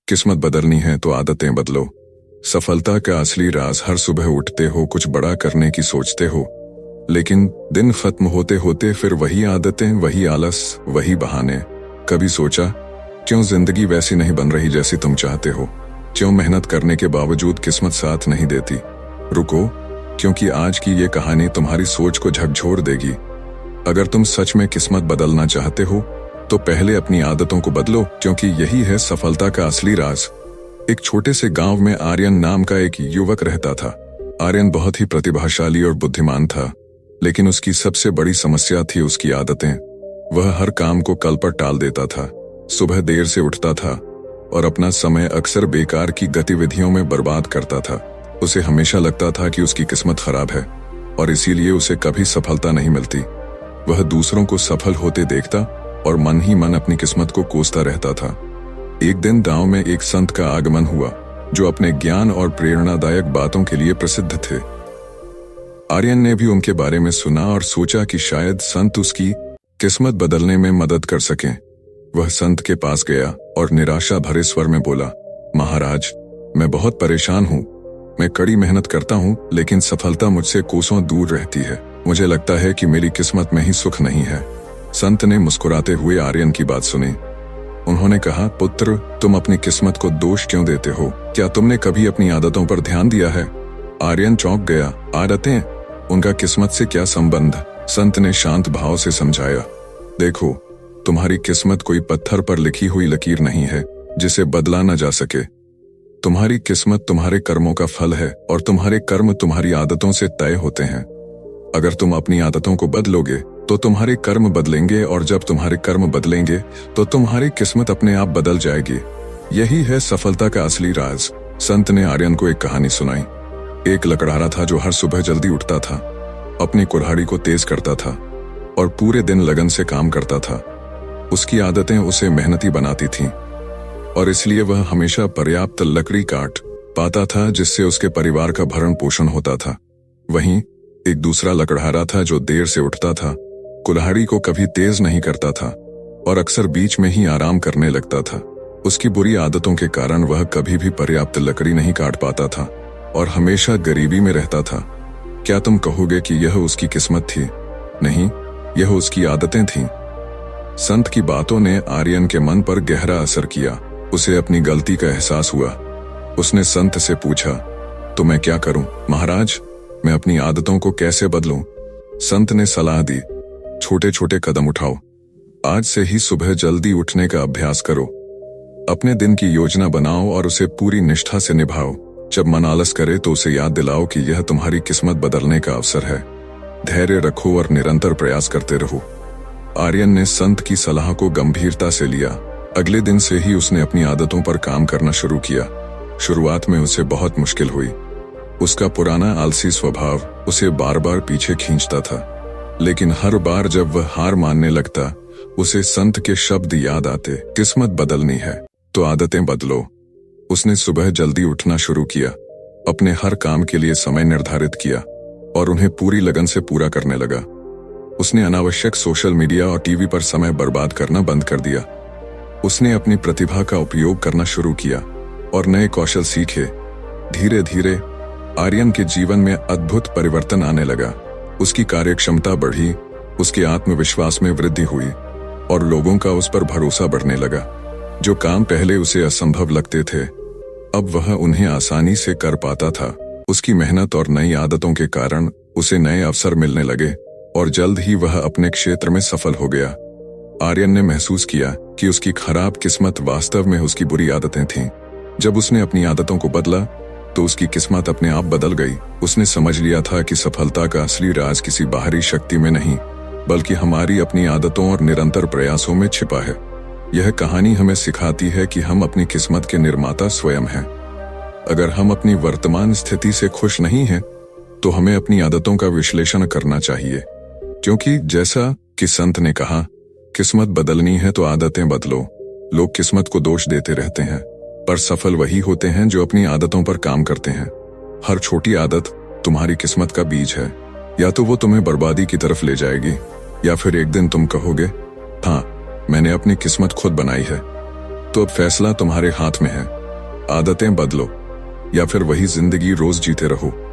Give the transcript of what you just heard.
किस्मत बदलनी है तो आदतें बदलो। सफलता का असली राज, हर सुबह उठते हो, कुछ बड़ा करने की सोचते हो, लेकिन दिन खत्म होते होते फिर वही आदतें, वही आलस, वही बहाने। कभी सोचा क्यों जिंदगी वैसी नहीं बन रही जैसी तुम चाहते हो? क्यों मेहनत करने के बावजूद किस्मत साथ नहीं देती? रुको, क्योंकि आज की ये कहानी तुम्हारी सोच को झकझोर देगी। अगर तुम सच में किस्मत बदलना चाहते हो तो पहले अपनी आदतों को बदलो, क्योंकि यही है सफलता का असली राज। एक छोटे से गांव में आर्यन नाम का एक युवक रहता था। आर्यन बहुत ही प्रतिभाशाली और बुद्धिमान था, लेकिन उसकी सबसे बड़ी समस्या थी उसकी आदतें। वह हर काम को कल पर टाल देता था, सुबह देर से उठता था और अपना समय अक्सर बेकार की गतिविधियों में बर्बाद करता था। उसे हमेशा लगता था कि उसकी किस्मत खराब है और इसीलिए उसे कभी सफलता नहीं मिलती। वह दूसरों को सफल होते देखता और मन ही मन अपनी किस्मत को कोसता रहता था। एक दिन गांव में एक संत का आगमन हुआ जो अपने ज्ञान और प्रेरणादायक बातों के लिए प्रसिद्ध थे। आर्यन ने भी उनके बारे में सुना और सोचा कि शायद संत उसकी किस्मत बदलने में मदद कर सकें। वह संत के पास गया और निराशा भरे स्वर में बोला, महाराज, मैं बहुत परेशान हूँ। मैं कड़ी मेहनत करता हूँ, लेकिन सफलता मुझसे कोसों दूर रहती है। मुझे लगता है कि मेरी किस्मत में ही सुख नहीं है। संत ने मुस्कुराते हुए आर्यन की बात सुनी। उन्होंने कहा, पुत्र, तुम अपनी किस्मत को दोष क्यों देते हो? क्या तुमने कभी अपनी आदतों पर ध्यान दिया है? आर्यन चौंक गया। आदतें? उनका किस्मत से क्या संबंध? संत ने शांत भाव से समझाया, देखो, तुम्हारी किस्मत कोई पत्थर पर लिखी हुई लकीर नहीं है जिसे बदला न जा सके। तुम्हारी किस्मत तुम्हारे कर्मों का फल है और तुम्हारे कर्म तुम्हारी आदतों से तय होते हैं। अगर तुम अपनी आदतों को बदलोगे तो तुम्हारे कर्म बदलेंगे, और जब तुम्हारे कर्म बदलेंगे तो तुम्हारी किस्मत अपने आप बदल जाएगी। यही है सफलता का असली राज। संत ने आर्यन को एक कहानी सुनाई। एक लकड़हारा था जो हर सुबह जल्दी उठता था, अपनी कुल्हाड़ी को तेज करता था और पूरे दिन लगन से काम करता था। उसकी आदतें उसे मेहनती बनाती थीं और इसलिए वह हमेशा पर्याप्त लकड़ी काट पाता था जिससे उसके परिवार का भरण पोषण होता था। वहीं एक दूसरा लकड़हारा था जो देर से उठता था, कुल्हाड़ी को कभी तेज नहीं करता था और अक्सर बीच में ही आराम करने लगता था। उसकी बुरी आदतों के कारण वह कभी भी पर्याप्त लकड़ी नहीं काट पाता था और हमेशा गरीबी में रहता था। क्या तुम कहोगे कि यह उसकी किस्मत थी? नहीं, यह उसकी आदतें थीं। संत की बातों ने आर्यन के मन पर गहरा असर किया। उसे अपनी गलती का एहसास हुआ। उसने संत से पूछा, तो मैं क्या करूं महाराज? मैं अपनी आदतों को कैसे बदलूं? संत ने सलाह दी, छोटे छोटे कदम उठाओ। आज से ही सुबह जल्दी उठने का अभ्यास करो। अपने दिन की योजना बनाओ और उसे पूरी निष्ठा से निभाओ। जब मन आलस करे तो उसे याद दिलाओ कि यह तुम्हारी किस्मत बदलने का अवसर है। धैर्य रखो और निरंतर प्रयास करते रहो। आर्यन ने संत की सलाह को गंभीरता से लिया। अगले दिन से ही उसने अपनी आदतों पर काम करना शुरू किया। शुरुआत में उसे बहुत मुश्किल हुई। उसका पुराना आलसी स्वभाव उसे बार बार पीछे खींचता था, लेकिन हर बार जब वह हार मानने लगता, उसे संत के शब्द याद आते, किस्मत बदलनी है तो आदतें बदलो। उसने सुबह जल्दी उठना शुरू किया, अपने हर काम के लिए समय निर्धारित किया और उन्हें पूरी लगन से पूरा करने लगा। उसने अनावश्यक सोशल मीडिया और टीवी पर समय बर्बाद करना बंद कर दिया। उसने अपनी प्रतिभा का उपयोग करना शुरू किया और नए कौशल सीखे। धीरे धीरे आर्यन के जीवन में अद्भुत परिवर्तन आने लगा। उसकी कार्यक्षमता बढ़ी, उसके आत्मविश्वास में वृद्धि हुई और लोगों का उस पर भरोसा बढ़ने लगा। जो काम पहले उसे असंभव लगते थे, अब वह उन्हें आसानी से कर पाता था। उसकी मेहनत और नई आदतों के कारण उसे नए अवसर मिलने लगे और जल्द ही वह अपने क्षेत्र में सफल हो गया। आर्यन ने महसूस किया कि उसकी खराब किस्मत वास्तव में उसकी बुरी आदतें थीं। जब उसने अपनी आदतों को बदला तो उसकी किस्मत अपने आप बदल गई। उसने समझ लिया था कि सफलता का असली राज किसी बाहरी शक्ति में नहीं, बल्कि हमारी अपनी आदतों और निरंतर प्रयासों में छिपा है। यह कहानी हमें सिखाती है कि हम अपनी किस्मत के निर्माता स्वयं हैं। अगर हम अपनी वर्तमान स्थिति से खुश नहीं हैं, तो हमें अपनी आदतों का विश्लेषण करना चाहिए, क्योंकि जैसा कि संत ने कहा, किस्मत बदलनी है तो आदतें बदलो। लोग किस्मत को दोष देते रहते हैं, पर सफल वही होते हैं जो अपनी आदतों पर काम करते हैं। हर छोटी आदत तुम्हारी किस्मत का बीज है। या तो वो तुम्हें बर्बादी की तरफ ले जाएगी, या फिर एक दिन तुम कहोगे, हाँ, मैंने अपनी किस्मत खुद बनाई है। तो अब फैसला तुम्हारे हाथ में है। आदतें बदलो या फिर वही जिंदगी रोज जीते रहो।